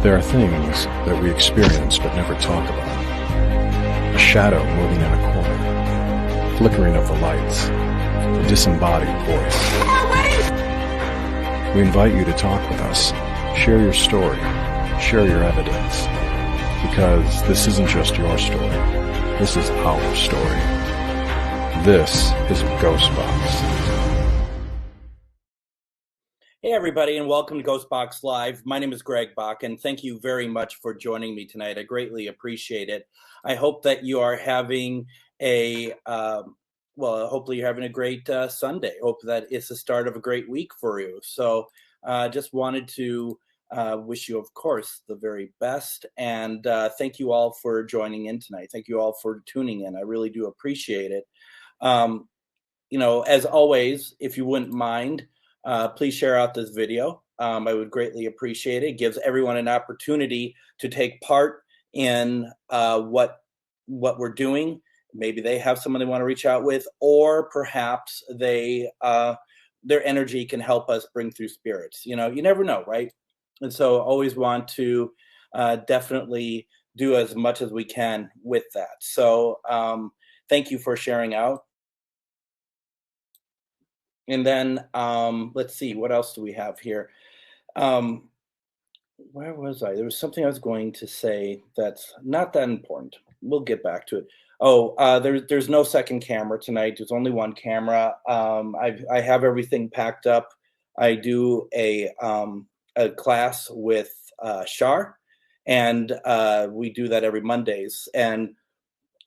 There are things that we experience but never talk about. A shadow moving in a corner, flickering of the lights, a disembodied voice. We invite you to talk with us, share your story, share your evidence, because this isn't just your story, this is our story. This is Ghostbox. Hey everybody, and welcome to Ghostbox Live. My name is Greg Bach, and thank you very much for joining me tonight. I greatly appreciate it. I hope that you are having hopefully you're having a great Sunday. Hope that it's the start of a great week for you. So just wanted to wish you, of course, the very best, and thank you all for joining in tonight. Thank you all for tuning in. I really do appreciate it. As always, if you wouldn't mind, please share out this video. I would greatly appreciate it. It gives everyone an opportunity to take part in what we're doing. Maybe they have someone they want to reach out with, or perhaps their energy can help us bring through spirits. You never know, right? And so always want to definitely do as much as we can with that. So thank you for sharing out. And then let's see, what else do we have here? Where was I? There was something I was going to say that's not that important. We'll get back to it. There's no second camera tonight. There's only one camera. I have everything packed up. I do a class with Shar, and we do that every Mondays. And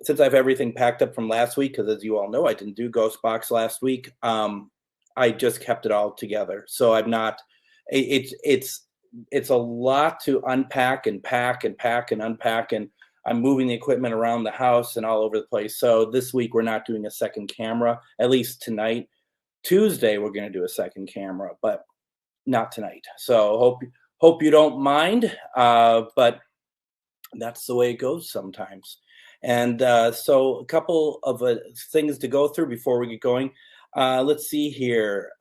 since I have everything packed up from last week, because as you all know, I didn't do Ghostbox last week. I just kept it all together. So I'm not. It's a lot to unpack and pack and pack and unpack, and I'm moving the equipment around the house and all over the place. So this week we're not doing a second camera, at least tonight. Tuesday we're going to do a second camera, but not tonight. So hope you don't mind, but that's the way it goes sometimes. And so a couple of things to go through before we get going. Let's see here.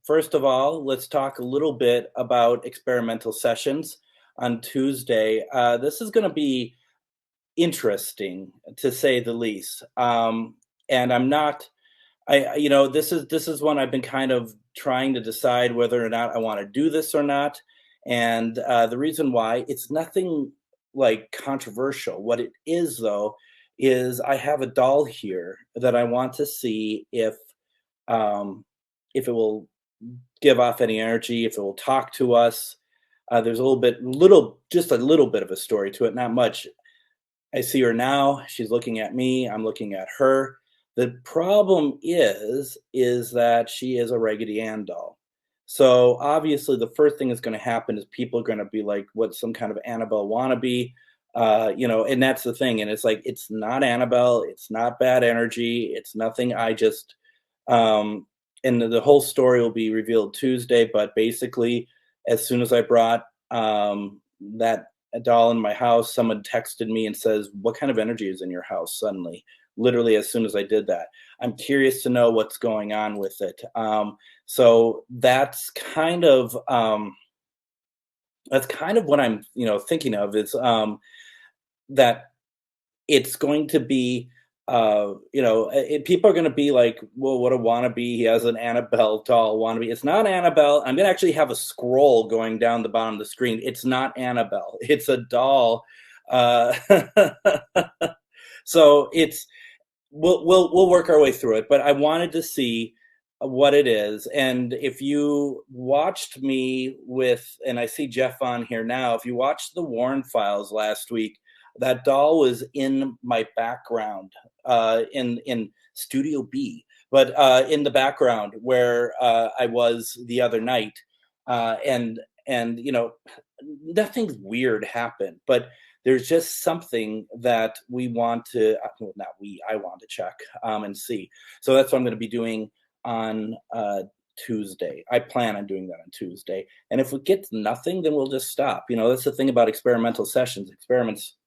First of all, let's talk a little bit about experimental sessions on Tuesday. This is going to be interesting, to say the least. And I'm not. This is one I've been kind of trying to decide whether or not I want to do this or not. And the reason why, it's nothing like controversial. What it is, though, is I have a doll here that I want to see if it will give off any energy, if it will talk to us. There's just a little bit of a story to it, not much. I see her now. She's looking at me. I'm looking at her. The problem is that she is a Raggedy Ann doll. So obviously the first thing that's going to happen is people are going to be like, what, some kind of Annabelle wannabe? And that's the thing. And it's like, it's not Annabelle. It's not bad energy. It's nothing. And the whole story will be revealed Tuesday. But basically, as soon as I brought that doll in my house, someone texted me and says, what kind of energy is in your house suddenly? Literally, as soon as I did that. I'm curious to know what's going on with it. So that's kind of what I'm, thinking of, is that it's going to be, people are going to be like, well, what a wannabe. He has an Annabelle doll wannabe. It's not Annabelle. I'm going to actually have a scroll going down the bottom of the screen. It's not Annabelle. It's a doll. So we'll work our way through it, but I wanted to see what it is. And if you watched me and I see Jeff on here now, if you watched the Warren Files last week, that doll was in my background, in Studio B, but in the background where I was the other night, and nothing weird happened, but there's just something that I want to check and see. So that's what I'm going to be doing on Tuesday. I plan on doing that on Tuesday. And if we get nothing, then we'll just stop. That's the thing about experimental sessions. Experiments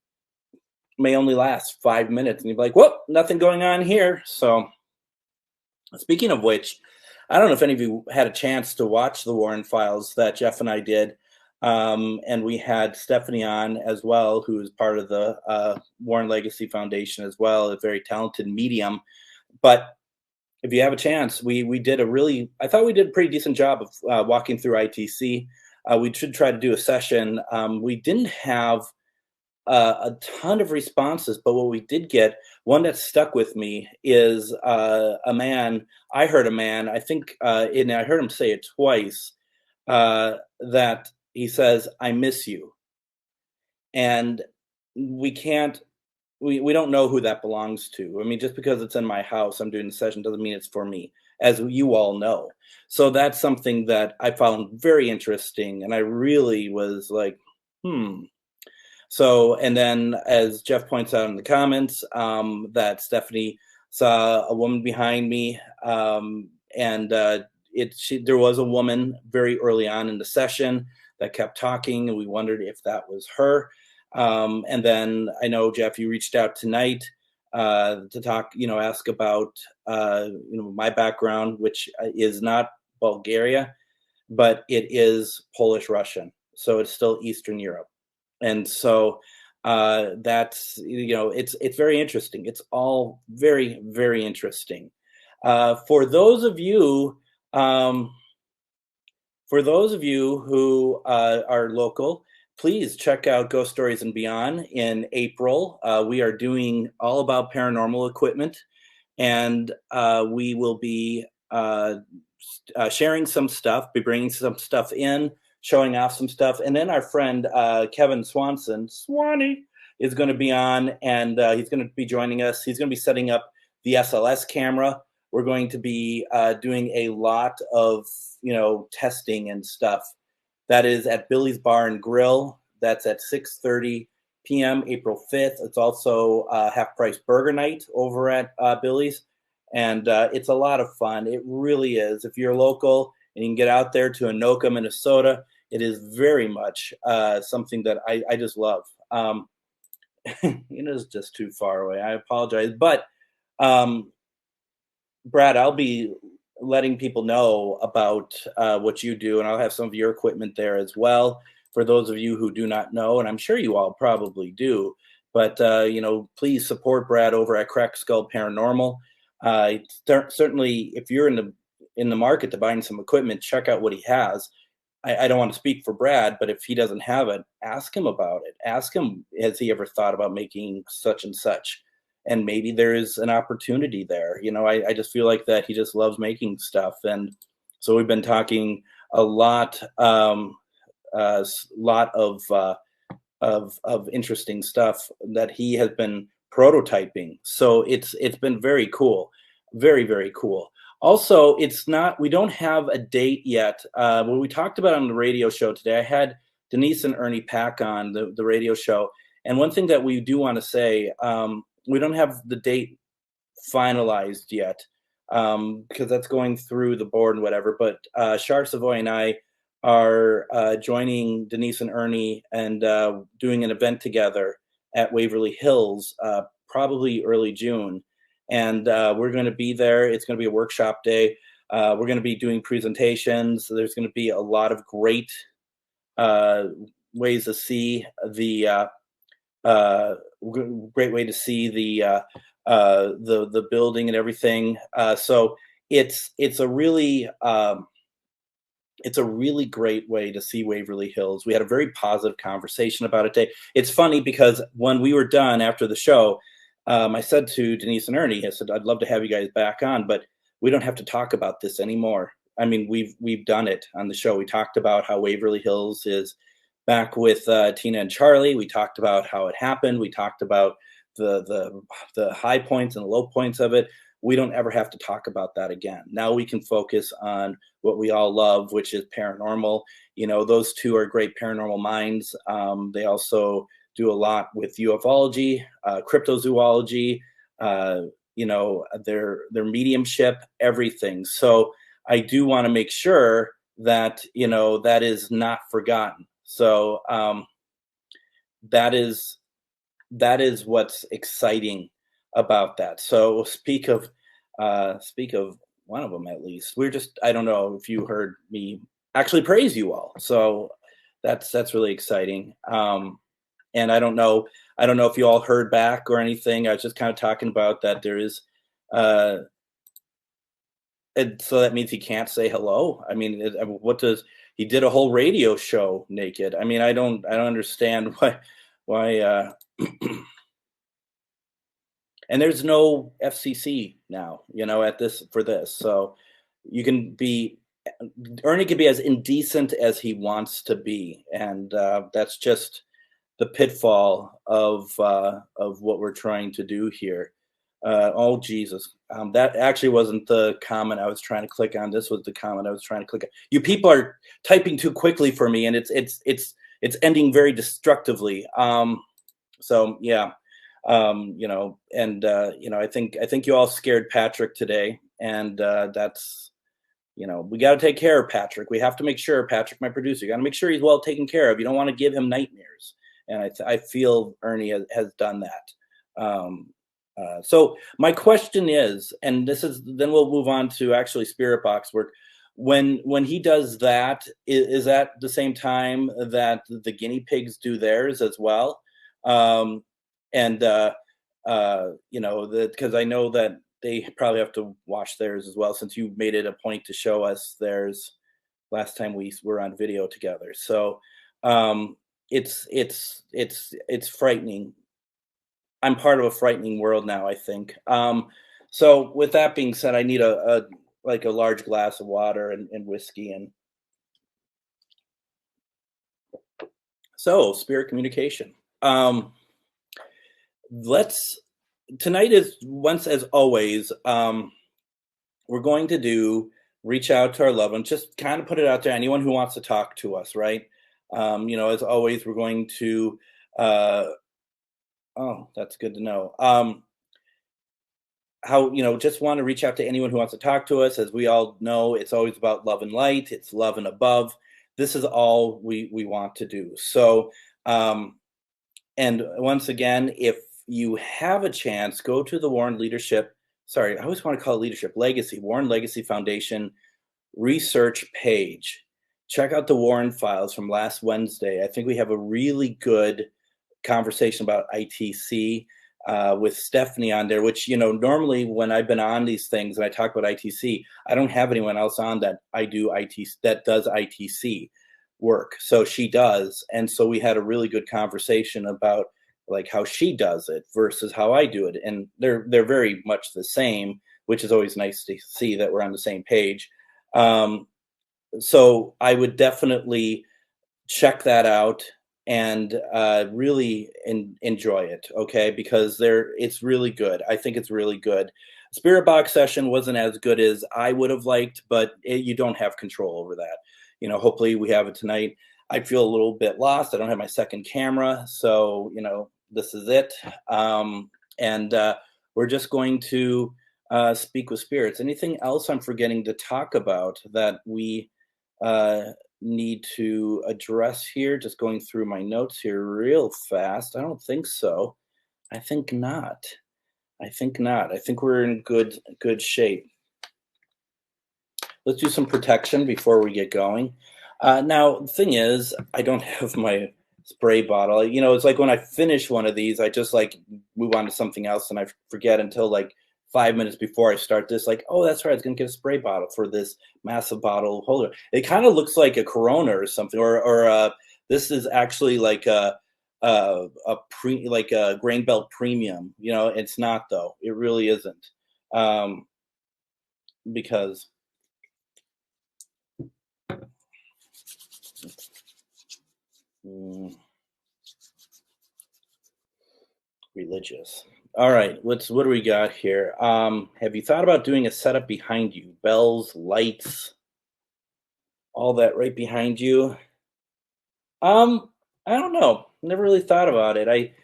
may only last 5 minutes, and you're like, whoop, nothing going on here. So speaking of which, I don't know if any of you had a chance to watch the Warren Files that Jeff and I did. And we had Stephanie on as well, who is part of the Warren Legacy Foundation as well, a very talented medium. But if you have a chance, we did I thought we did a pretty decent job of walking through ITC. We should try to do a session. We didn't have a ton of responses, but what we did get, one that stuck with me is a man. I heard a man, I think, and I heard him say it twice, that he says, "I miss you." And we can't, we don't know who that belongs to. I mean, just because it's in my house, I'm doing the session, doesn't mean it's for me, as you all know. So that's something that I found very interesting. And I really was like, So, and then as Jeff points out in the comments, that Stephanie saw a woman behind me, and there was a woman very early on in the session that kept talking, and we wondered if that was her. And then I know, Jeff, you reached out tonight to talk, ask about my background, which is not Bulgaria, but it is Polish Russian, so it's still Eastern Europe. And so that's, it's very interesting. It's all very, very interesting. For those of you who are local, please check out Ghost Stories and Beyond in April. We are doing all about paranormal equipment, and we will be sharing some stuff, be bringing some stuff in, showing off some stuff. And then our friend Kevin Swanee, is going to be on, and he's going to be joining us. He's going to be setting up the SLS camera. We're going to be doing a lot of, testing and stuff. That is at Billy's Bar and Grill. That's at 6:30 p.m. April 5th. It's also half-price burger night over at Billy's. And it's a lot of fun. It really is. If you're local and you can get out there to Anoka, Minnesota, it is very much something that I just love. It's just too far away. I apologize. But Brad, I'll be letting people know about what you do, and I'll have some of your equipment there as well for those of you who do not know, and I'm sure you all probably do. But, please support Brad over at Cracked Skull Paranormal. Certainly, if you're in the market to buying some equipment, check out what he has. I don't want to speak for Brad, but if he doesn't have it, ask him about it. Ask him, has he ever thought about making such and such? And maybe there is an opportunity there. I just feel like that he just loves making stuff. And so we've been talking a lot of interesting stuff that he has been prototyping. So it's been very cool. Very, very cool. Also, we don't have a date yet. What we talked about on the radio show today, I had Denise and Ernie Pack on the radio show. And one thing that we do want to say, we don't have the date finalized yet because that's going through the board and whatever. But Char Savoy and I are joining Denise and Ernie and doing an event together at Waverly Hills, probably early June. And we're going to be there. It's going to be a workshop day. We're going to be doing presentations. So there's going to be a lot of great ways to see the great way to see the building and everything. So it's a really great way to see Waverly Hills. We had a very positive conversation about it today. It's funny because when we were done after the show, I said to Denise and Ernie, I said, I'd love to have you guys back on, but we don't have to talk about this anymore. I mean, we've done it on the show. We talked about how Waverly Hills is back with Tina and Charlie. We talked about how it happened. We talked about the high points and the low points of it. We don't ever have to talk about that again. Now we can focus on what we all love, which is paranormal. Those two are great paranormal minds. They also do a lot with ufology, cryptozoology, their mediumship, everything. So I do want to make sure that, that is not forgotten. So that is what's exciting about that. So speak of one of them, at least. I don't know if you heard me actually praise you all. So That's really exciting. And I don't know if you all heard back or anything. I was just kind of talking about that there is, uh, and so that means he can't say hello. I mean, what does he did a whole radio show naked? I mean, I don't understand why. And there's no FCC now, at this for this, so you can be Ernie can be as indecent as he wants to be, and that's just the pitfall of what we're trying to do here. Oh Jesus, that actually wasn't the comment I was trying to click on. This was the comment I was trying to click on. You people are typing too quickly for me, and it's ending very destructively. So yeah, I think you all scared Patrick today, and that's we got to take care of Patrick. We have to make sure Patrick, my producer, you got to make sure he's well taken care of. You don't want to give him nightmares, and I feel Ernie has done that. So my question is, and then we'll move on to actually Spirit Box work. When he does that, is that the same time that the guinea pigs do theirs as well? And because I know that they probably have to wash theirs as well, since you made it a point to show us theirs last time we were on video together. So it's frightening. I'm part of a frightening world now, I think. So with that being said, I need a large glass of water and whiskey. And so spirit communication. Tonight is, once as always, we're going to reach out to our loved ones, just kind of put it out there. Anyone who wants to talk to us, right? As always, we're going to, oh, that's good to know. Just want to reach out to anyone who wants to talk to us. As we all know, it's always about love and light. It's love and above. This is all we want to do. So, and once again, if you have a chance, go to the Warren Leadership. Sorry, I always want to call it Leadership Legacy, Warren Legacy Foundation research page. Check out the Warren files from last Wednesday. I think we have a really good conversation about ITC with Stephanie on there, which, normally when I've been on these things and I talk about ITC, I don't have anyone else on that that does ITC work. So she does. And so we had a really good conversation about like how she does it versus how I do it. And they're very much the same, which is always nice to see that we're on the same page. So I would definitely check that out and really enjoy it, okay? Because it's really good. I think it's really good. Spirit Box session wasn't as good as I would have liked, but you don't have control over that. Hopefully we have it tonight. I feel a little bit lost. I don't have my second camera, so this is it. And we're just going to speak with spirits. Anything else I'm forgetting to talk about that we need to address here? Just going through my notes here real fast. I don't think so. I think not. I think we're in good shape. Let's do some protection before we get going. Now, the thing is, I don't have my spray bottle. It's like when I finish one of these, I just move on to something else, and I forget until 5 minutes before I start this, oh, that's right, I was going to get a spray bottle for this massive bottle holder. It kind of looks like a Corona or something, or this is actually like a Grain Belt Premium. It's not, though. It really isn't, because religious. All right, what do we got here? Have you thought about doing a setup behind you? Bells, lights, all that right behind you? I don't know. Never really thought about it. I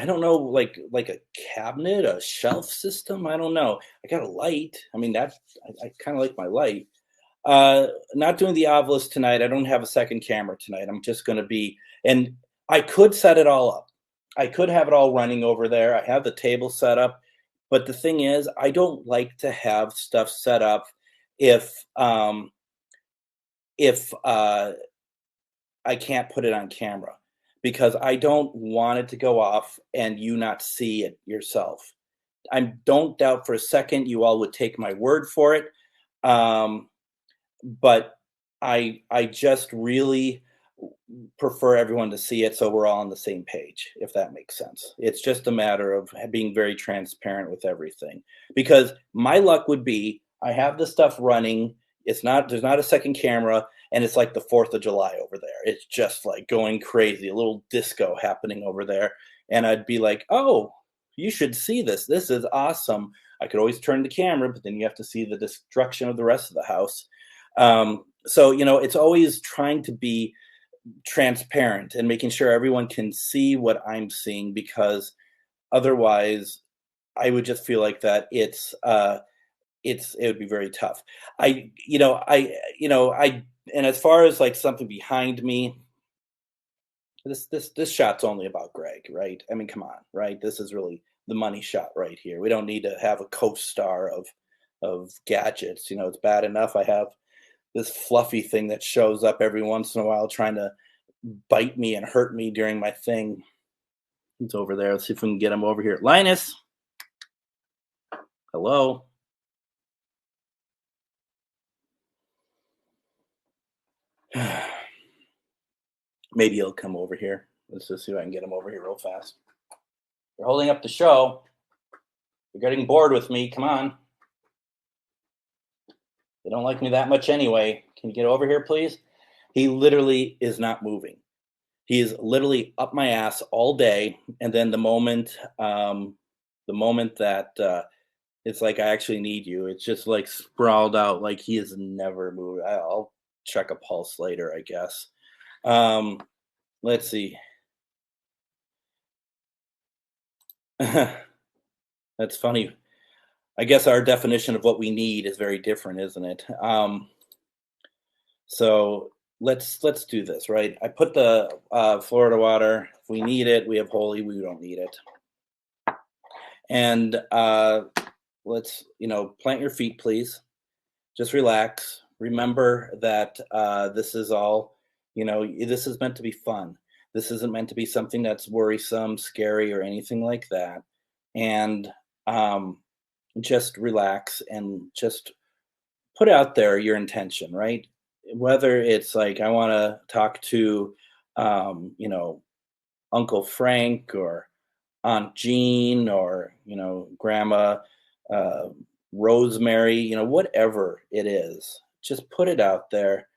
don't know, like a cabinet, a shelf system. I don't know. I got a light. I mean, I kind of like my light. Not doing the obelisk tonight. I don't have a second camera tonight. I'm just going to be, and I could set it all up. I could have it all running over there. I have the table set up, but the thing is, I don't like to have stuff set up if I can't put it on camera because I don't want it to go off and you not see it yourself. I don't doubt for a second you all would take my word for it. Um, but I just really prefer everyone to see it so we're all on the same page, if that makes sense. It's just a matter of being very transparent with everything. Because my luck would be I have the stuff running. There's not a second camera, and it's like the 4th of July over there. It's just like going crazy, a little disco happening over there. And I'd be like, oh, you should see this. This is awesome. I could always turn the camera, but then you have to see the destruction of the rest of the house. So, it's always trying to be transparent and making sure everyone can see what I'm seeing, because otherwise I would just feel like that it would be very tough. And as far as like something behind me, this shot's only about Greg, right? I mean, come on, right? This is really the money shot right here. We don't need to have a co-star of gadgets. It's bad enough I have this fluffy thing that shows up every once in a while trying to bite me and hurt me during my thing. He's over there. Let's see if we can get him over here. Linus. Hello. Maybe he'll come over here. Let's just see if I can get him over here real fast. You're holding up the show. You're getting bored with me. Come on. They don't like me that much anyway. Can you get over here, please? He literally is not moving. He is literally up my ass all day. And then the moment that it's like, I actually need you, it's just like sprawled out like he has never moved. I'll check a pulse later, I guess. Let's see. That's funny. I guess our definition of what we need is very different, isn't it? So let's do this, right? I put the Florida water. If we need it, we have holy. We don't need it. And let's, plant your feet, please. Just relax. Remember that this is all, this is meant to be fun. This isn't meant to be something that's worrisome, scary, or anything like that. And just relax and just put out there your intention, right? Whether it's like, I want to talk to, Uncle Frank or Aunt Jean or, Grandma Rosemary, whatever it is, just put it out there.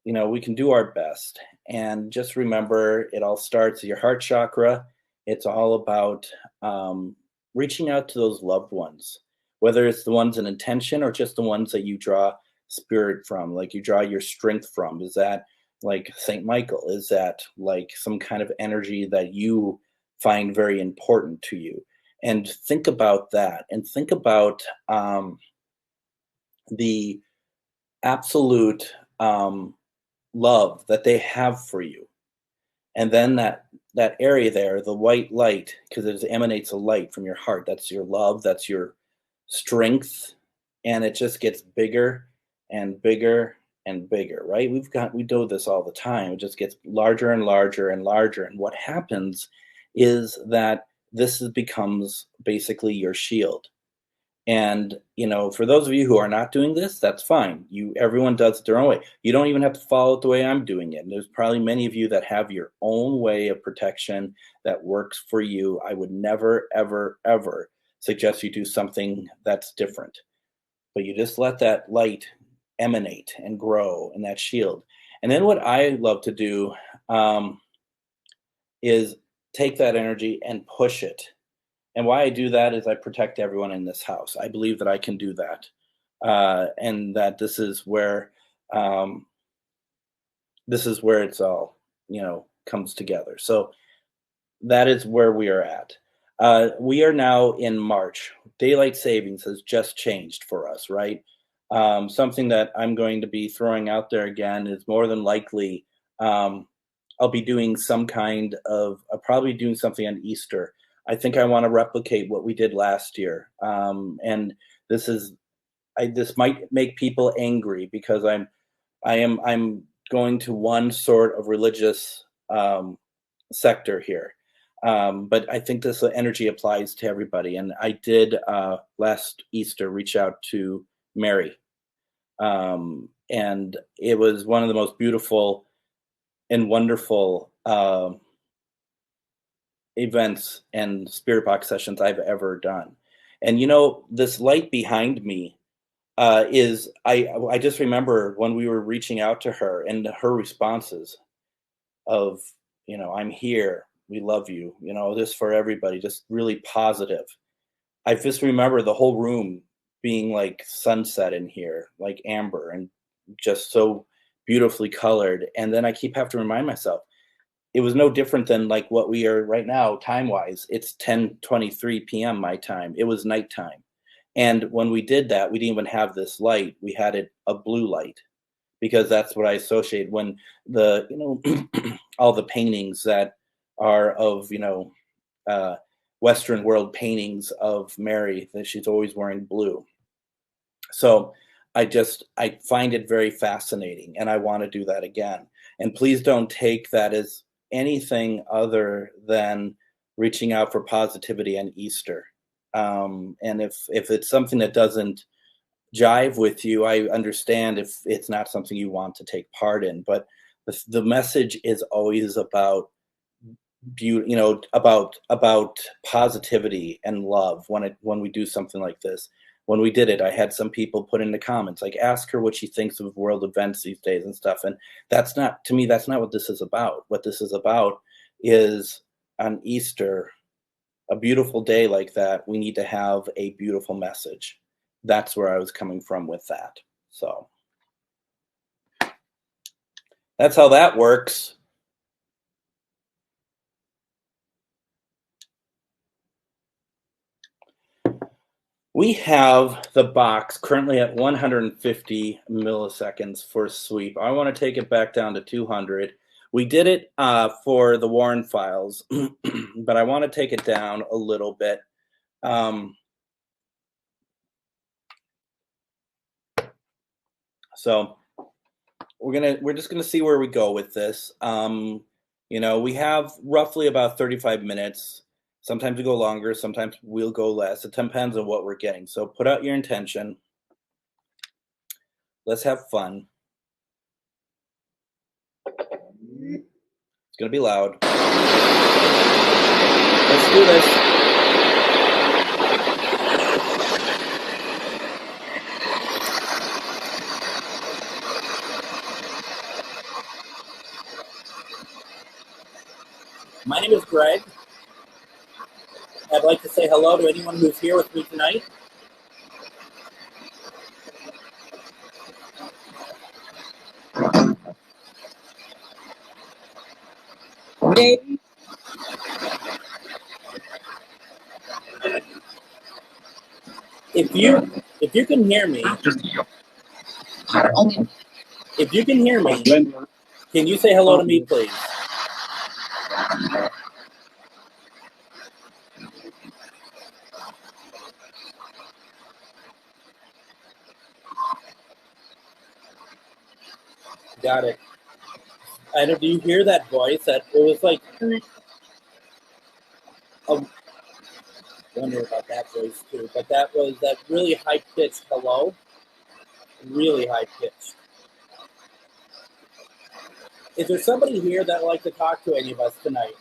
We can do our best. And just remember, it all starts at your heart chakra. It's all about reaching out to those loved ones, whether it's the ones in intention or just the ones that you draw spirit from, like you draw your strength from. Is that like Saint Michael? Is that like some kind of energy that you find very important to you? And think about that, and think about the absolute love that they have for you. And then that area there, the white light, because it emanates a light from your heart. That's your love. That's your strength. And it just gets bigger and bigger and bigger, right? We do this all the time. It just gets larger and larger and larger. And what happens is that becomes basically your shield. And, for those of you who are not doing this, that's fine. Everyone does it their own way. You don't even have to follow it the way I'm doing it. And there's probably many of you that have your own way of protection that works for you. I would never, ever, ever suggest you do something that's different. But you just let that light emanate and grow in that shield. And then what I love to do is take that energy and push it. And why I do that is I protect everyone in this house. I believe that I can do that. And that this is where it's all, comes together. So that is where we are at. We are now in March. Daylight savings has just changed for us, right? Something that I'm going to be throwing out there again is more than likely I'll be doing probably doing something on Easter. I think I want to replicate what we did last year. And this might make people angry because I'm going to one sort of religious sector here. But I think this energy applies to everybody. And I did last Easter reach out to Mary. And it was one of the most beautiful and wonderful events and spirit box sessions I've ever done. And this light behind me is I just remember when we were reaching out to her and her responses of, I'm here, we love you, this for everybody, just really positive. I just remember the whole room being like sunset in here, like amber and just so beautifully colored. And then I keep having to remind myself, it was no different than like what we are right now, time wise. It's 10:23 p.m. my time. It was nighttime. And when we did that, we didn't even have this light. We had a blue light, because that's what I associate when the, all the paintings that are of, Western world paintings of Mary, that she's always wearing blue. So I find it very fascinating, and I want to do that again. And please don't take that as anything other than reaching out for positivity on Easter. And if it's something that doesn't jive with you, I understand if it's not something you want to take part in. But the message is always about beauty, about positivity and love. When we do something like this, when we did it, I had some people put in the comments, like, ask her what she thinks of world events these days and stuff. And that's not what this is about. What this is about is, on Easter, a beautiful day like that, we need to have a beautiful message. That's where I was coming from with that. So that's how that works. We have the box currently at 150 milliseconds for sweep. I want to take it back down to 200. We did it for the Warren files, but I want to take it down a little bit. So we're just gonna see where we go with this. We have roughly about 35 minutes. Sometimes we go longer, sometimes we'll go less. It depends on what we're getting. So put out your intention. Let's have fun. It's gonna be loud. Let's do this. My name is Greg. I'd like to say hello to anyone who's here with me tonight. If you can hear me, can you say hello to me, please? Got it. Do you hear that voice? That it was like, I wonder about that voice too. But that was that really high pitched hello, really high pitched. Is there somebody here that would like to talk to any of us tonight?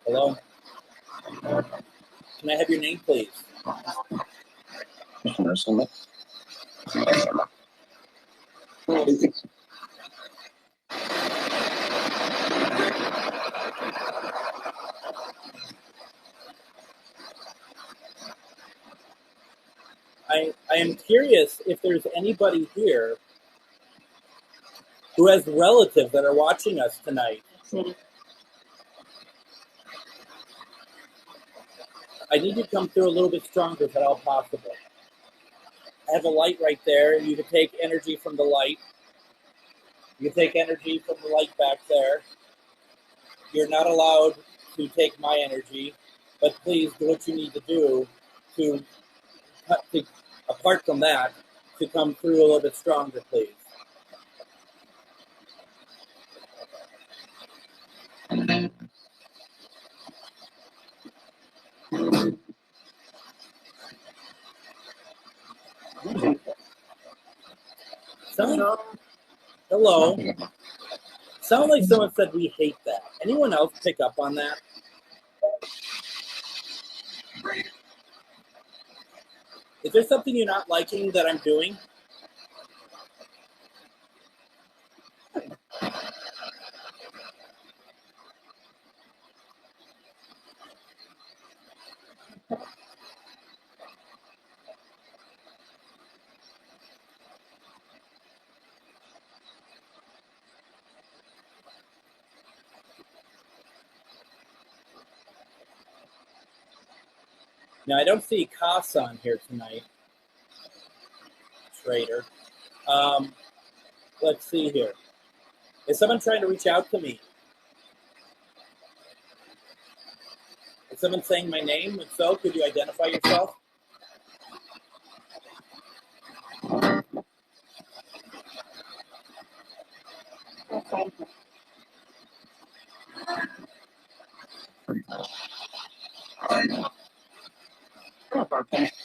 Hello? Can I have your name, please? I am curious if there's anybody here who has relatives that are watching us tonight. I need you to come through a little bit stronger if at all possible. I have a light right there. You can take energy from the light. You can take energy from the light back there. You're not allowed to take my energy, but please do what you need to do to apart from that, to come through a little bit stronger, please. Hello. Sound like someone said we hate that. Anyone else pick up on that? Is there something you're not liking that I'm doing? Now, I don't see Casa on here tonight. Trader. Let's see here. Is someone trying to reach out to me? Is someone saying my name? If so, could you identify yourself?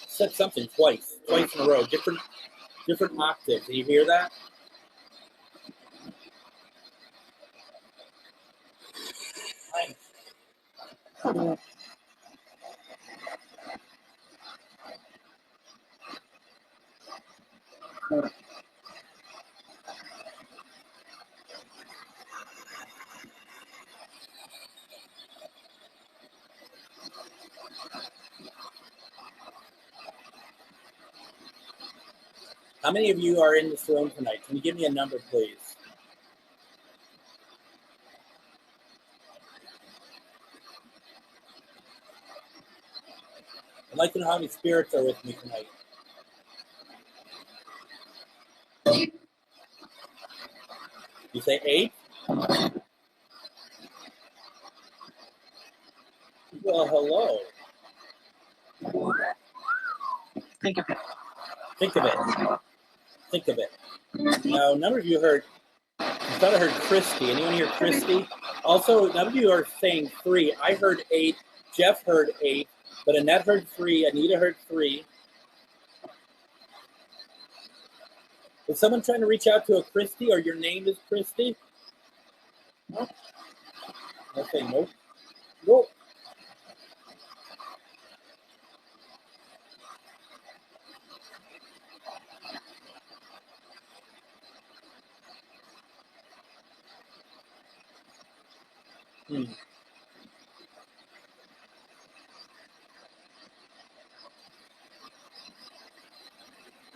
Said something twice in a row, different octaves. Did you hear that? How many of you are in this room tonight? Can you give me a number, please? I'd like to know how many spirits are with me tonight. You say 8? Well, hello. Think of it. Think of it. Think of it. Now, none of you heard, I thought I heard Christy. Anyone hear Christy? Also, none of you are saying 3. I heard 8. Jeff heard 8. But Annette heard 3. Anita heard 3. Is someone trying to reach out to a Christy, or your name is Christy? No. Okay, nope. Nope.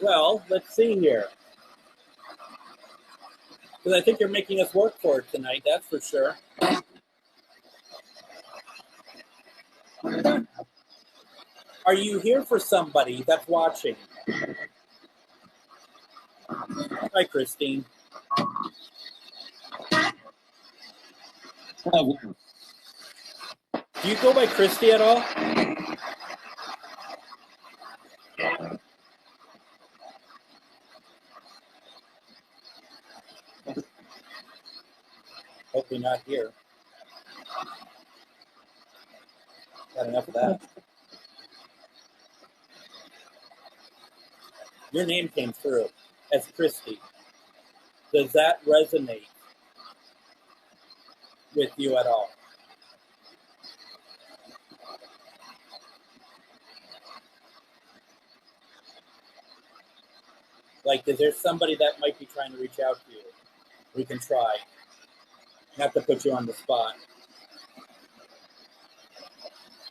Well, let's see here. Because I think you're making us work for it tonight, that's for sure. Are you here for somebody that's watching? Hi, Christine. Do you go by Christy at all? Hopefully not here. Got enough of that. Your name came through as Christy. Does that resonate with you at all? Like, is there somebody that might be trying to reach out to you? We can try. Not to put you on the spot.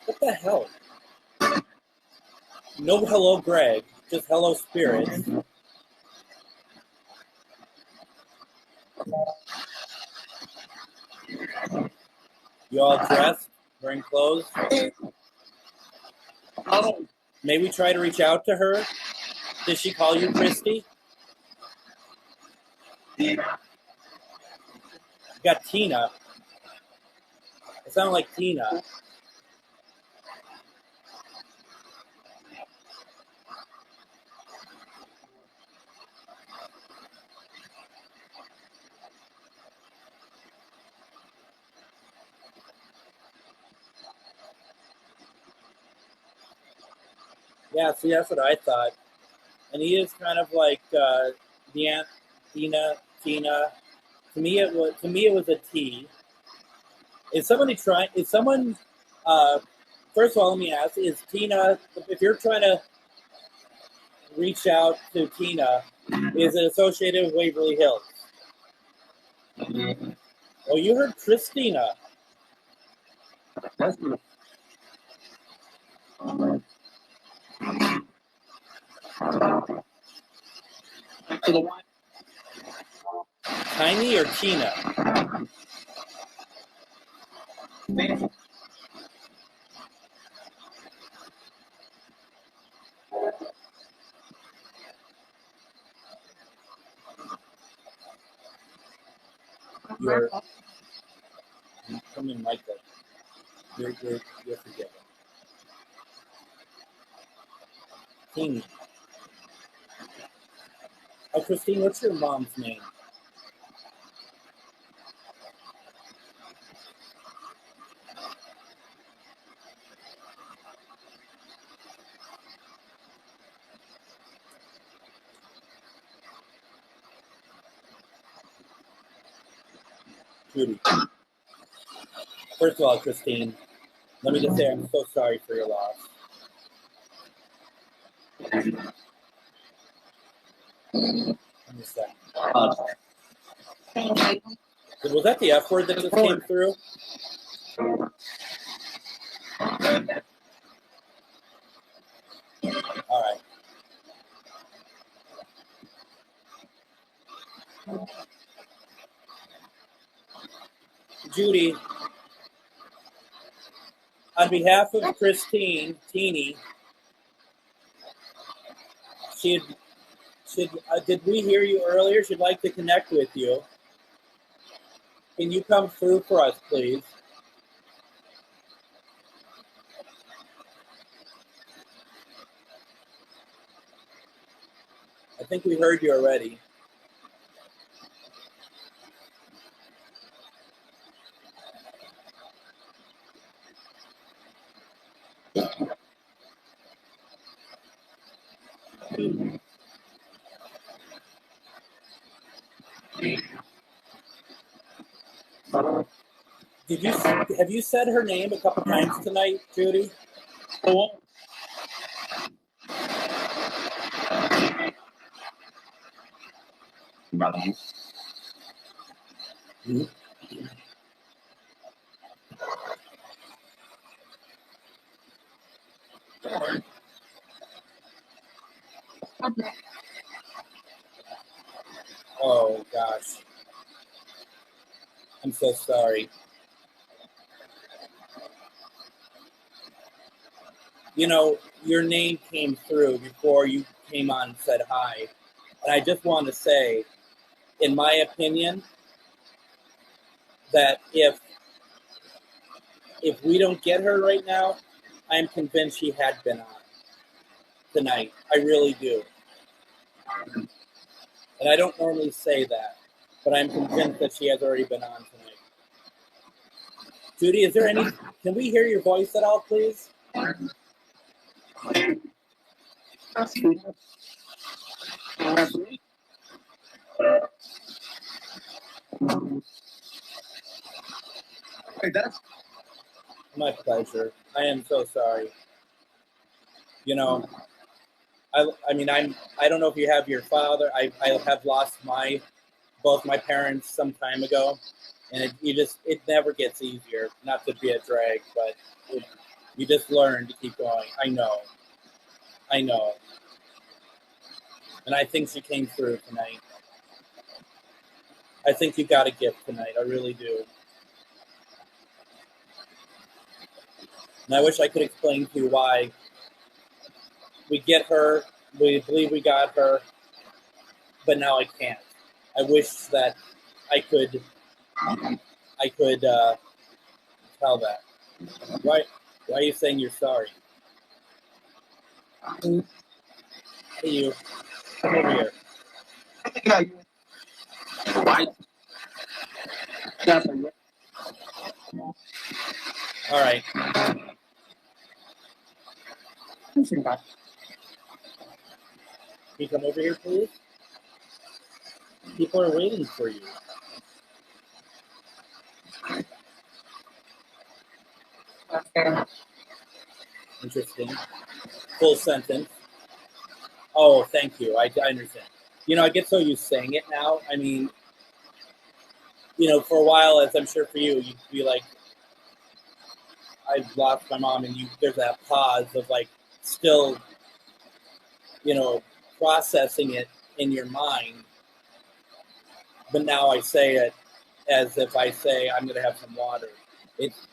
What the hell? No hello, Greg. Just hello, spirits. You all dressed? Wearing clothes? Maybe try to reach out to her. Did she call you Christy? You got Tina. It sounded like Tina. Yeah, see, that's what I thought. And he is kind of like Tina. To me, it was a T. Is somebody trying? Is someone? First of all, let me ask: is Tina? If you're trying to reach out to Tina, is it associated with Waverly Hills? Oh, you heard Christina. Tiny or Tina? You're coming like that. You're forgetting. Teeny. Oh, Christine, what's your mom's name? Judy. First of all, Christine, let me just say I'm so sorry for your loss. Was that the F word that just came through? All right. Judy, on behalf of Christine, Teeny, did we hear you earlier? She'd like to connect with you. Can you come through for us, please? I think we heard you already. Have you said her name a couple times tonight, Judy? Oh gosh. I'm so sorry. You know, your name came through before you came on and said hi. And I just want to say, in my opinion, that if we don't get her right now, I'm convinced she had been on tonight. I really do. And I don't normally say that, but I'm convinced that she has already been on tonight. Judy, is there any, can we hear your voice at all, please? My pleasure. I am so sorry. You know, I mean, I don't know if you have your father. I have lost both my parents some time ago, and it never gets easier. Not to be a drag, but you just learn to keep going. I know, and I think she came through tonight. I think you got a gift tonight. I really do. And I wish I could explain to you why we get her. We believe we got her, but now I can't. I wish that I could tell that. Why are you saying you're sorry? Hey, you. Come over here. All right. Can you come over here, please? People are waiting for you. Interesting. Full sentence. Oh, thank you. I understand. I get so used to saying it now. I mean, for a while, as I'm sure for you, you'd be like, I've lost my mom, and there's that pause of like still, processing it in your mind. But now I say it as if I say I'm going to have some water. It's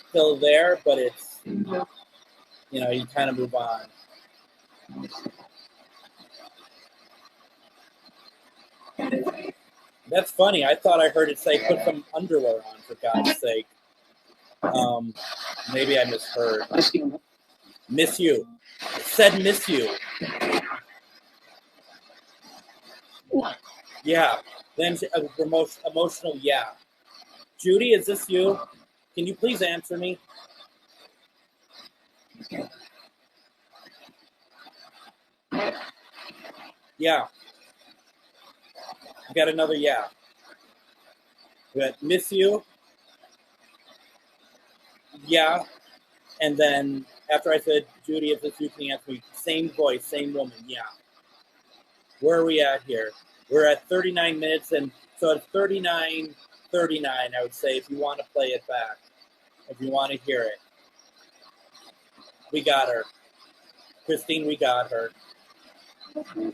still there, but it's, you kind of move on. That's funny. I thought I heard it say put some underwear on, for God's sake. Maybe I misheard. Miss you. It said miss you. Yeah. Then emotional, yeah. Judy, is this you? Can you please answer me? Yeah. You got another yeah. Good. Miss you? Yeah. And then after I said, Judy, if this you, can answer me? Same voice, same woman, yeah. Where are we at here? We're at 39 minutes, and so at 39, I would say, if you want to play it back, if you want to hear it. We got her. Christine, we got her. I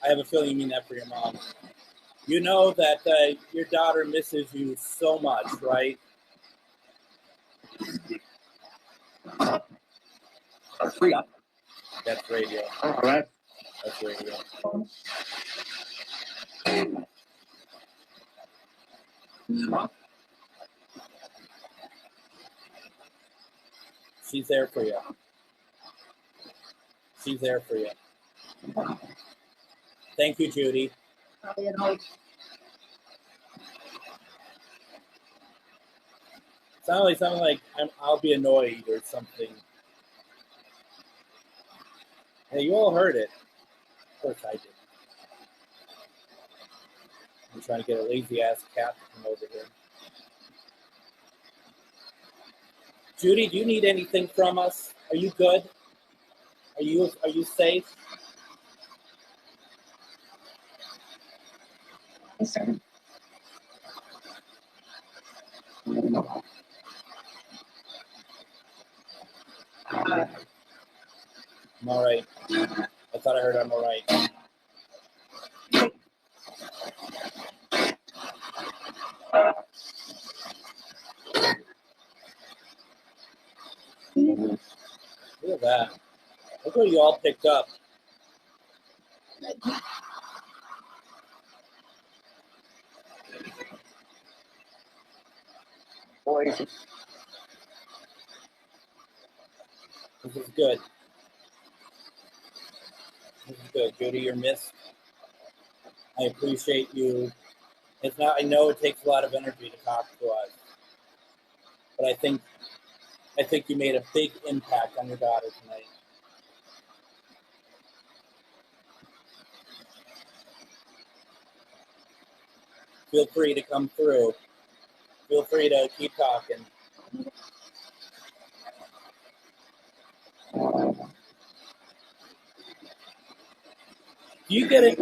have a feeling you mean that for your mom. You know that your daughter misses you so much, right? That's radio. All right. That's radio. She's there for you. She's there for you. Thank you, Judy. Sound like I'll be annoyed or something. Hey, you all heard it. Of course I did. I'm trying to get a lazy ass cat to come over here. Judy, do you need anything from us? Are you good? Are you safe? Yes, sir. I'm all right. I thought I heard I'm all right. Look at that. Look what you all picked up. This is good. This is good. Judy, you're missed. I appreciate you. It's not. I know it takes a lot of energy to talk to us, but I think you made a big impact on your daughter tonight. Feel free to come through. Feel free to keep talking. Do you get it,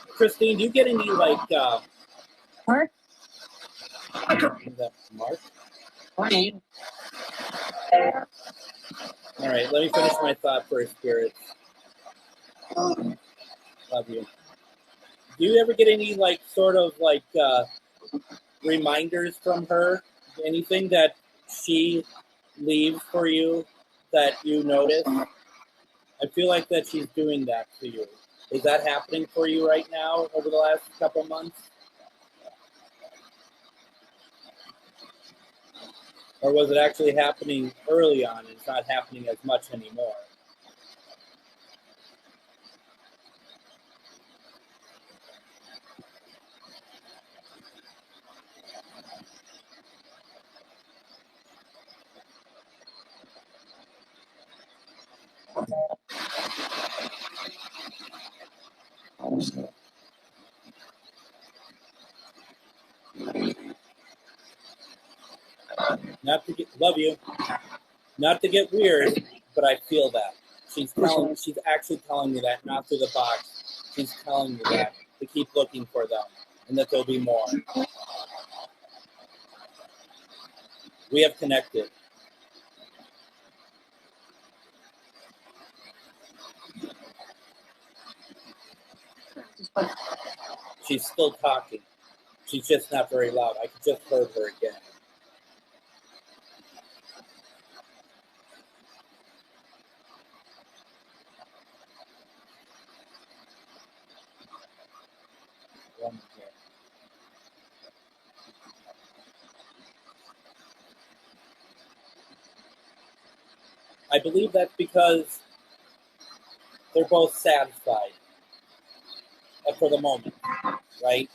Christine? Do you get any like Mark? Mark? Morning. All right, let me finish my thought for Spirit. Love you. Do you ever get any like sort of like reminders from her? Anything that she leaves for you that you notice? I feel like that she's doing that to you. Is that happening for you right now over the last couple months? Or was it actually happening early on and it's not happening as much anymore? Not to get, love you. Not to get weird, but I feel that. She's actually telling me that, not through the box. She's telling me that to keep looking for them and that there'll be more. We have connected. She's still talking. She's just not very loud. I could just heard her again. One here. I believe that's because they're both satisfied for the moment, right?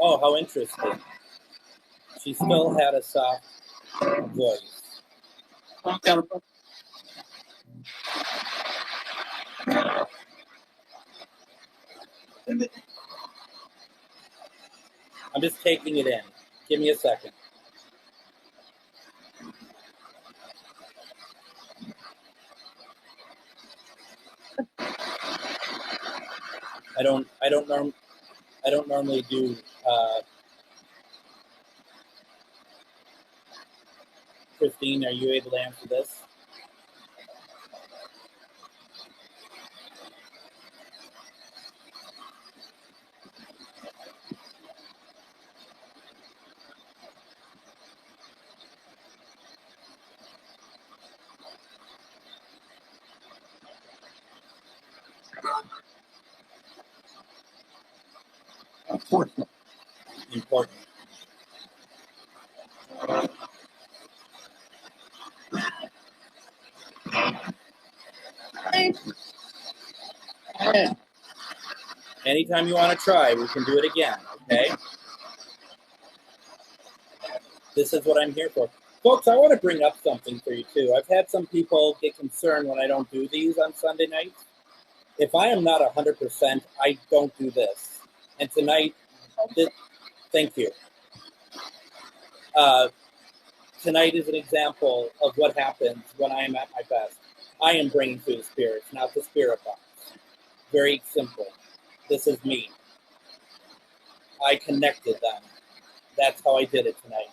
Oh, how interesting. She still had a soft voice. I'm just taking it in. Give me a second. I don't normally do Christine, are you able to answer this? Important. Anytime you want to try, we can do it again, okay? This is what I'm here for. Folks, I want to bring up something for you, too. I've had some people get concerned when I don't do these on Sunday nights. If I am not 100%, I don't do this. And tonight, thank you. Tonight is an example of what happens when I am at my best. I am bringing through the spirits, not the spirit box. Very simple. This is me. I connected them. That's how I did it tonight.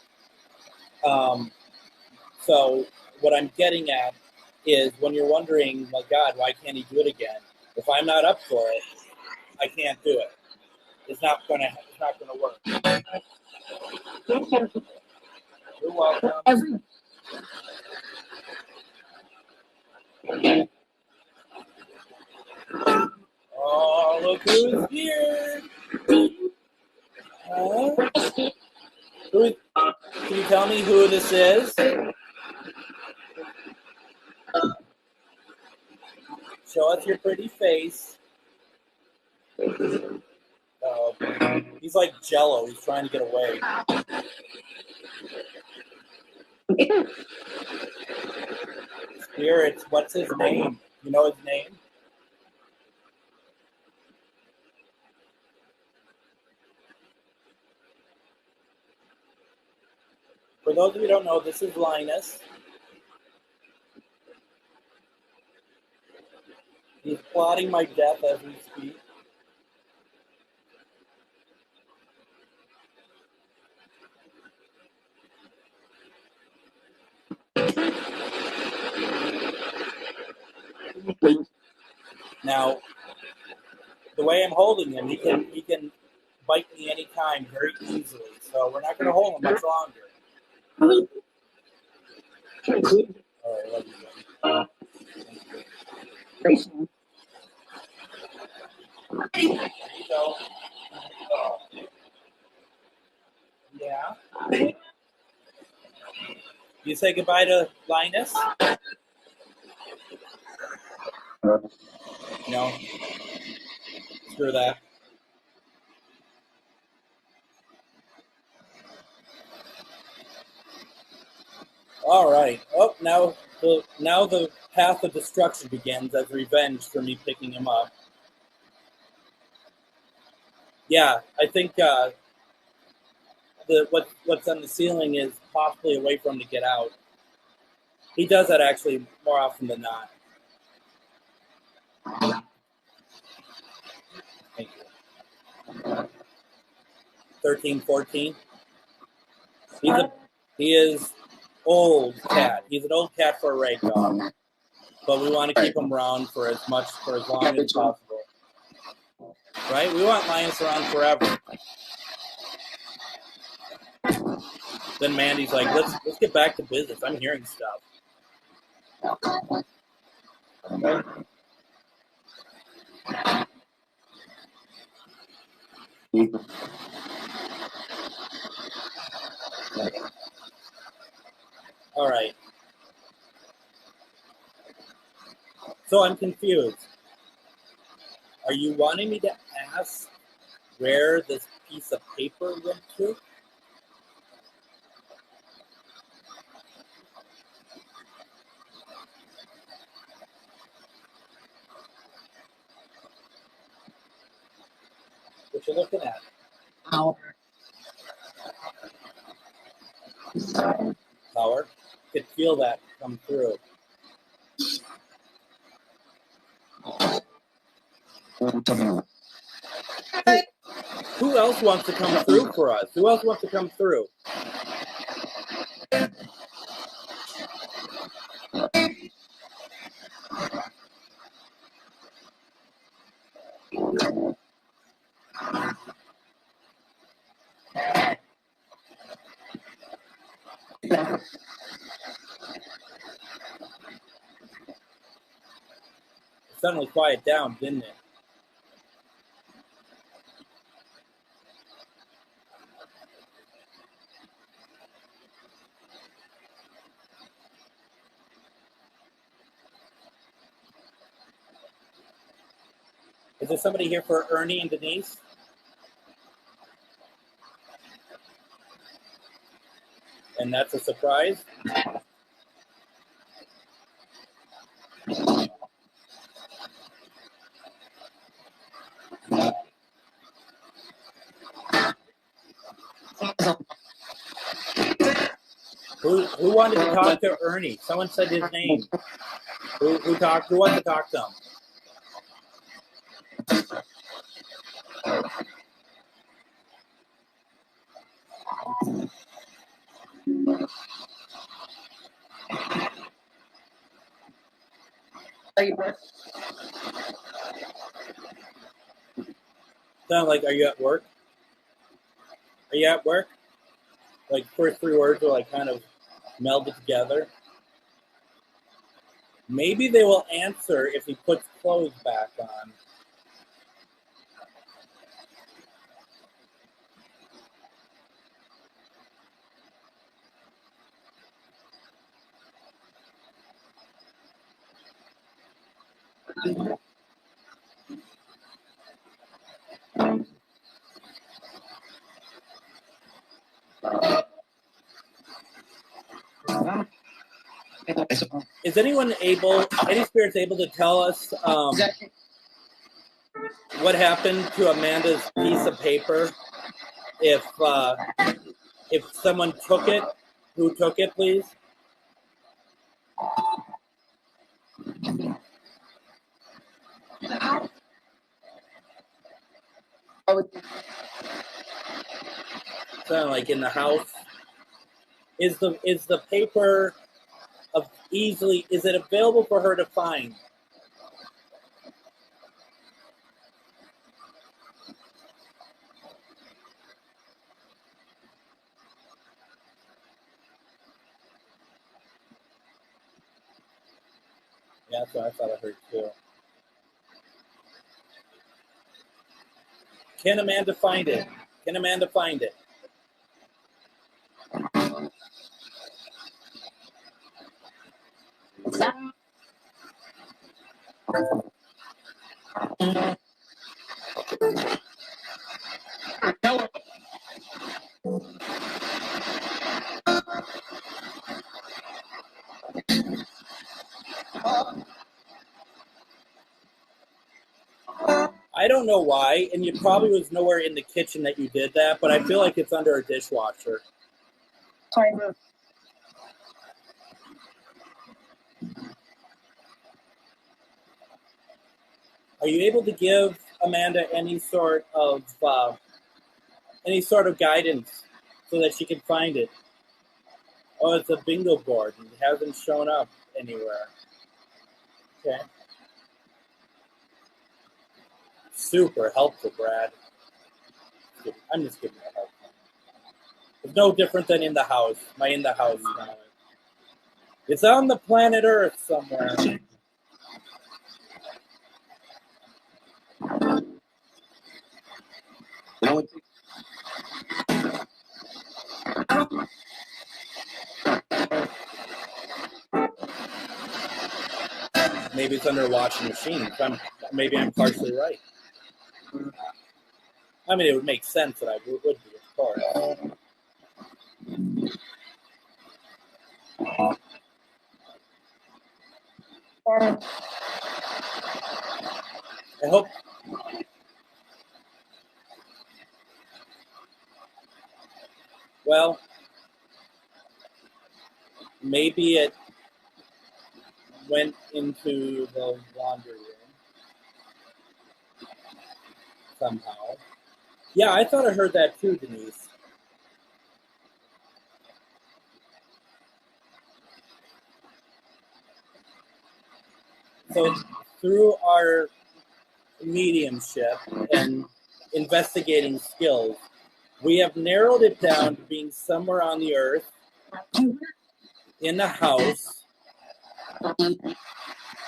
So what I'm getting at is when you're wondering, my God, why can't he do it again? If I'm not up for it, I can't do it. It's not gonna work. You're welcome. Oh, look who's here! Can you tell me who this is? Show us your pretty face. He's like Jello. He's trying to get away. Spirits, what's his name? You know his name? For those of you who don't know, this is Linus. He's plotting my death as we speak. Now, the way I'm holding him, he can bite me anytime very easily, so we're not going to hold him much longer. All right, love you, buddy. There you go. Yeah. You say goodbye to Linus? No. Screw that. All right. Oh, now the path of destruction begins as revenge for me picking him up. Yeah, I think what's on the ceiling is possibly a way for him to get out. He does that actually more often than not. Thank you. 13, 14. He is old cat. He's an old cat for a rag dog, but we want to keep him around for as long as possible. Right? We want Linus around forever. Then Mandy's like, let's get back to business. I'm hearing stuff. All right. So I'm confused. Are you wanting me to ask where this piece of paper went to? What you looking at? Power. Could feel that come through. Who else wants to come through for us? Who else wants to come through? It suddenly quieted down, didn't it? Is there somebody here for Ernie and Denise? And that's a surprise? Who wanted to talk to Ernie? Someone said his name. Who wants to talk to him? Sound like, are you at work? Are you at work? Like first three words are like kind of melded together. Maybe they will answer if he puts clothes back on. Is any spirits able to tell us what happened to Amanda's piece of paper? If someone took it, who took it, please? Sound like in the house. Is the paper is it available for her to find? Yeah, that's what I thought I heard too. Can Amanda find it? Can Amanda find it? I don't know why, and it probably was nowhere in the kitchen that you did that, but I feel like it's under a dishwasher. Sorry. Are you able to give Amanda any sort of guidance so that she can find it? Oh, it's a bingo board and it hasn't shown up anywhere. Okay. Super helpful, Brad. I'm just giving you a hard time. It's no different than in the house. My in the house comment. It's on the planet Earth somewhere. Maybe it's under a washing machine. Maybe I'm partially right. I mean, it would make sense that I would be, of course. I hope. Well, maybe it went into the laundry room somehow. Yeah, I thought I heard that too, Denise. So through our mediumship and investigating skills, we have narrowed it down to being somewhere on the earth, in the house.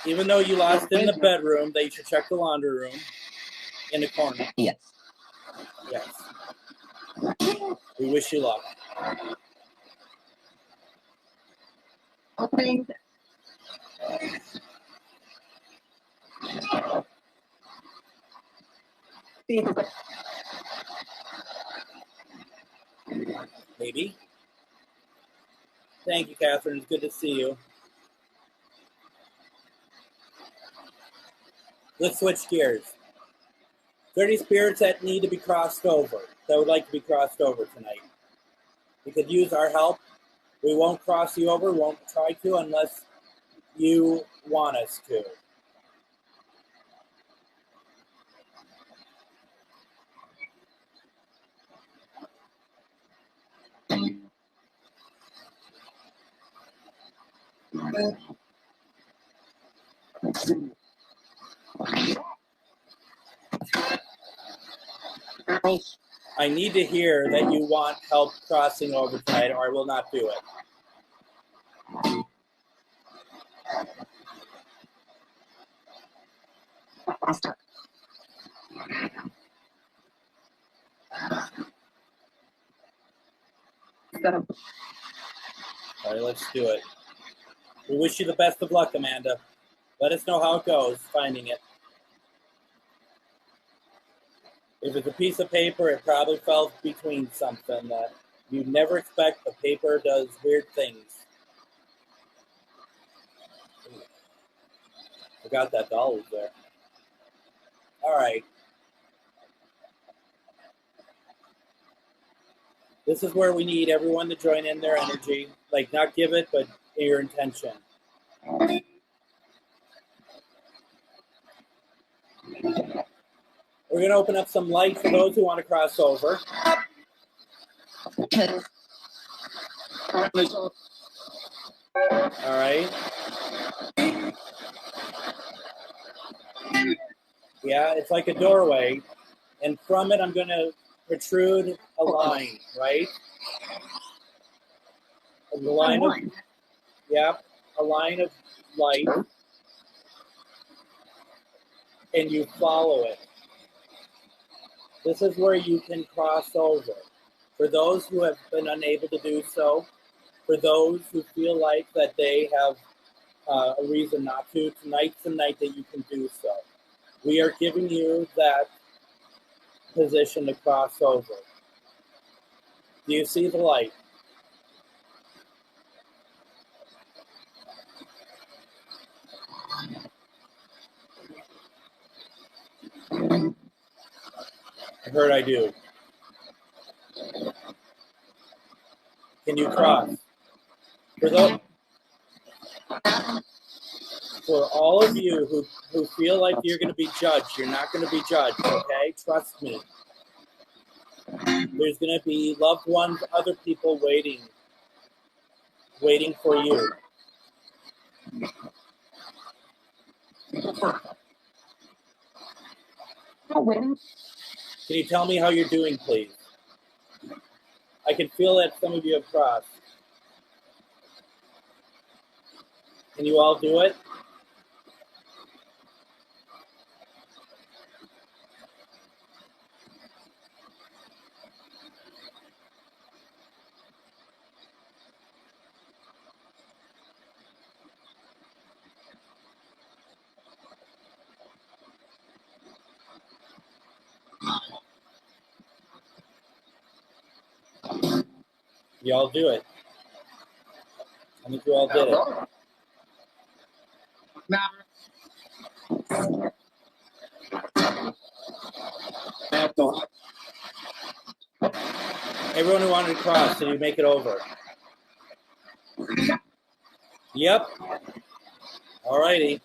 Even though you lost in the bedroom, that you should check the laundry room in the corner. Yes. Yes. We wish you luck. Opening. Maybe. Thank you, Catherine. It's good to see you. Let's switch gears. 30 spirits that need to be crossed over, that would like to be crossed over tonight. You could use our help. We won't cross you over, won't try to unless you want us to. I need to hear that you want help crossing over tonight, or I will not do it. All right, let's do it. We wish you the best of luck, Amanda. Let us know how it goes, finding it. If it's a piece of paper, it probably fell between something that you'd never expect. The paper does weird things. Forgot that doll was there. All right. This is where we need everyone to join in their energy. Like, not give it, but your intention. We're going to open up some light for those who want to cross over. All right. Yeah, it's like a doorway. And from it, I'm going to protrude a line, right? A line of light. and you follow it. This is where you can cross over. For those who have been unable to do so, for those who feel like that they have a reason not to, tonight's the night that you can do so. We are giving you that position to cross over. Do you see the light? I heard I do. Can you cross? For all of you who feel like you're going to be judged, you're not going to be judged, okay? Trust me. There's going to be loved ones, other people waiting for you. Can you tell me how you're doing, please? I can feel that some of you have crossed. Can you all do it? You all do it. I think you all did it. Everyone who wanted to cross, did you make it over? Yep. All righty.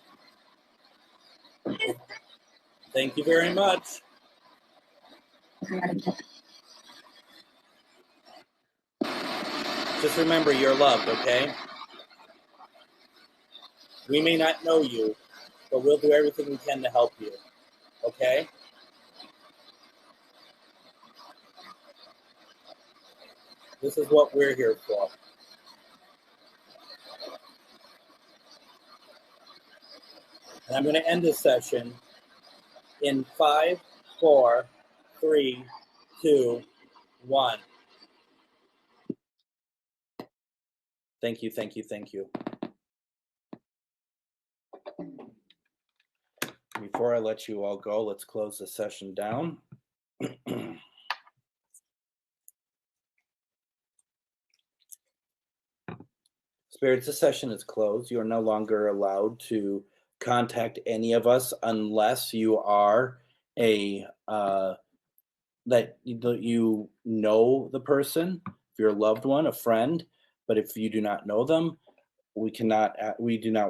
Thank you very much. Just remember, you're loved, okay? We may not know you, but we'll do everything we can to help you, okay? This is what we're here for. And I'm going to end this session in 5, 4, 3, 2, 1. Thank you, thank you, thank you. Before I let you all go, let's close the session down. Spirits, the session is closed. You are no longer allowed to contact any of us unless you are that you know the person, if you're a loved one, a friend. But if you do not know them, we do not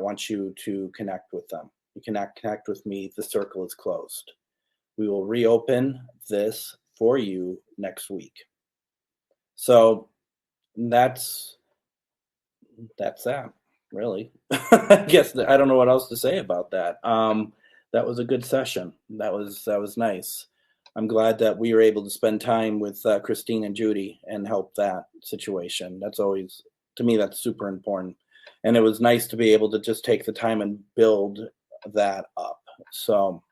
want you to connect with them. You cannot connect with me. The circle is closed. We will reopen this for you next week. So that's that, really. I guess I don't know what else to say about that. That was a good session. That was nice. I'm glad that we were able to spend time with Christine and Judy and help that situation. That's always, to me, that's super important. And it was nice to be able to just take the time and build that up. So,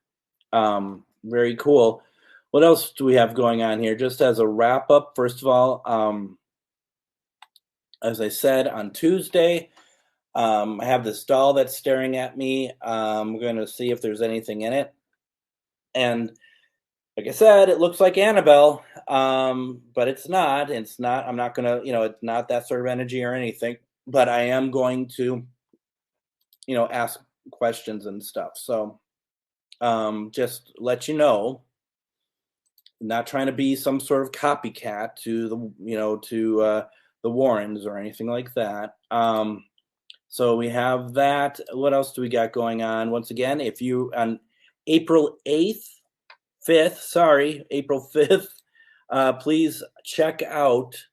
very cool. What else do we have going on here? Just as a wrap up, first of all, as I said, on Tuesday, I have this doll that's staring at me. We're going to see if there's anything in it. And like I said, it looks like Annabelle, but it's not. It's not. I'm not going to, it's not that sort of energy or anything. But I am going to, ask questions and stuff. So just let you know, not trying to be some sort of copycat to the Warrens or anything like that. So we have that. What else do we got going on? Once again, if you on April 5th, please check out,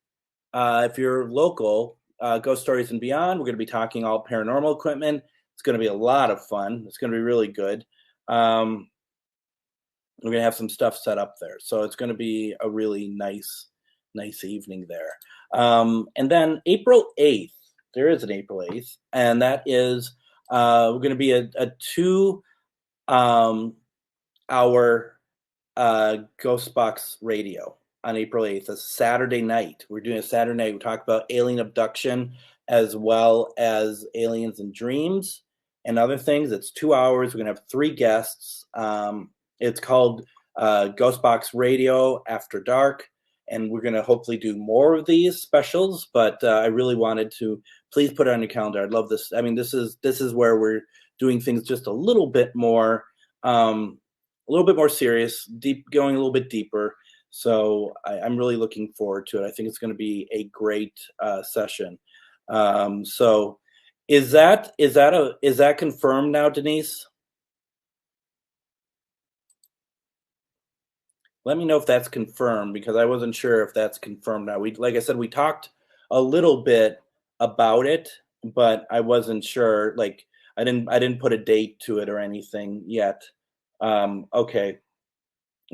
if you're local, Ghost Stories and Beyond. We're going to be talking all paranormal equipment. It's going to be a lot of fun. It's going to be really good. We're going to have some stuff set up there. So it's going to be a really nice evening there. And then April 8th, there is an April 8th, and that is we're going to be a 2 hour Ghostbox radio on April 8th, a Saturday night. We're doing a Saturday night. We talk about alien abduction as well as aliens and dreams and other things. It's 2 hours. We're going to have 3 guests. It's called Ghostbox Radio After Dark. And we're going to hopefully do more of these specials, but I really wanted to please put it on your calendar. I'd love this. I mean, this is where we're doing things just a little bit more serious, going a little bit deeper. So I'm really looking forward to it. I think it's going to be a great session. So is that confirmed now, Denise? Let me know if that's confirmed, because I wasn't sure if that's confirmed now. Like I said, we talked a little bit about it, but I wasn't sure. Like I didn't put a date to it or anything yet. Okay,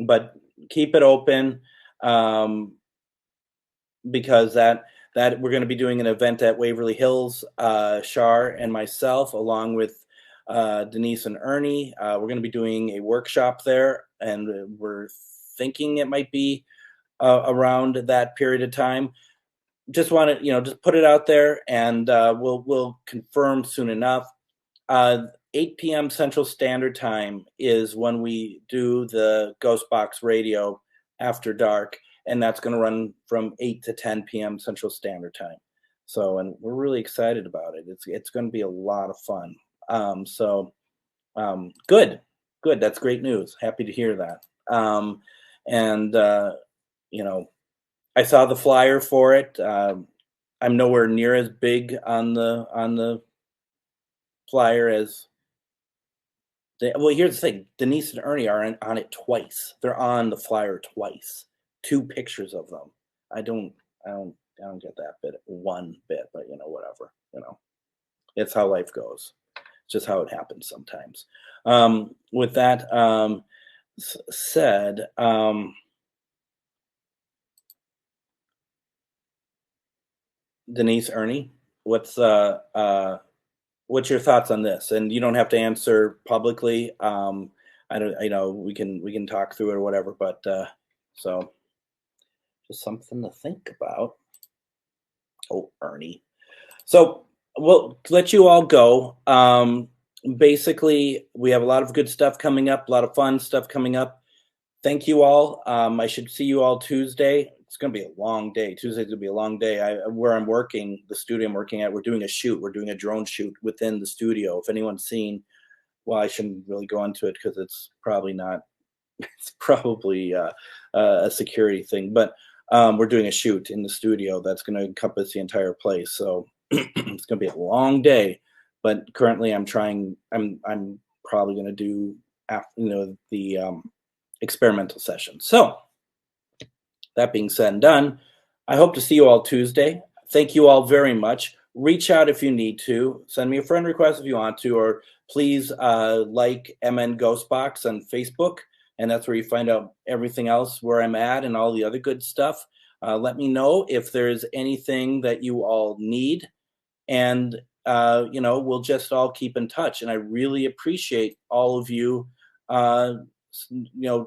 but keep it open, because that we're going to be doing an event at Waverly Hills. Shar and myself, along with Denise and Ernie, we're going to be doing a workshop there, and we're thinking it might be around that period of time. Just want to, just put it out there, and we'll confirm soon enough. 8 p.m. Central Standard Time is when we do the Ghostbox Radio After Dark, and that's going to run from 8 to 10 p.m. Central Standard Time. So, and we're really excited about it. It's going to be a lot of fun. Good. That's great news. Happy to hear that. I saw the flyer for it. I'm nowhere near as big on the flyer as. Well, here's the thing: Denise and Ernie are on it twice. They're on the flyer twice. 2 pictures of them. I don't get that one bit, but whatever. It's how life goes. It's just how it happens sometimes. With that said, Denise, Ernie, what's your thoughts on this? And you don't have to answer publicly. I don't. We can talk through it or whatever. But so, just something to think about. Oh, Ernie. So we'll let you all go. Basically, we have a lot of good stuff coming up. A lot of fun stuff coming up. Thank you all. I should see you all Tuesday. It's going to be a long day. Tuesday's going to be a long day. Where I'm working, the studio I'm working at, we're doing a shoot. We're doing a drone shoot within the studio. If anyone's seen, well, I shouldn't really go into it because it's probably not. It's probably a security thing. But we're doing a shoot in the studio that's going to encompass the entire place. So it's going to be a long day. But currently, I'm probably going to do the experimental session. So that being said and done, I hope to see you all Tuesday. Thank you all very much. Reach out if you need to. Send me a friend request if you want to, or please like MN Ghostbox on Facebook, and that's where you find out everything else, where I'm at and all the other good stuff. Let me know if there's anything that you all need, and we'll just all keep in touch. And I really appreciate all of you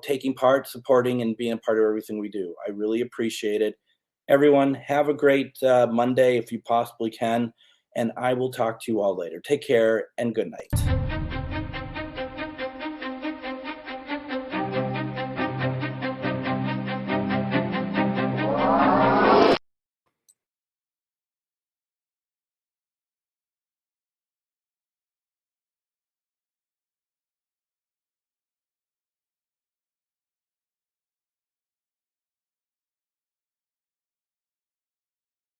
taking part, supporting, and being a part of everything we do. I really appreciate it. Everyone, have a great Monday if you possibly can, and I will talk to you all later. Take care and good night.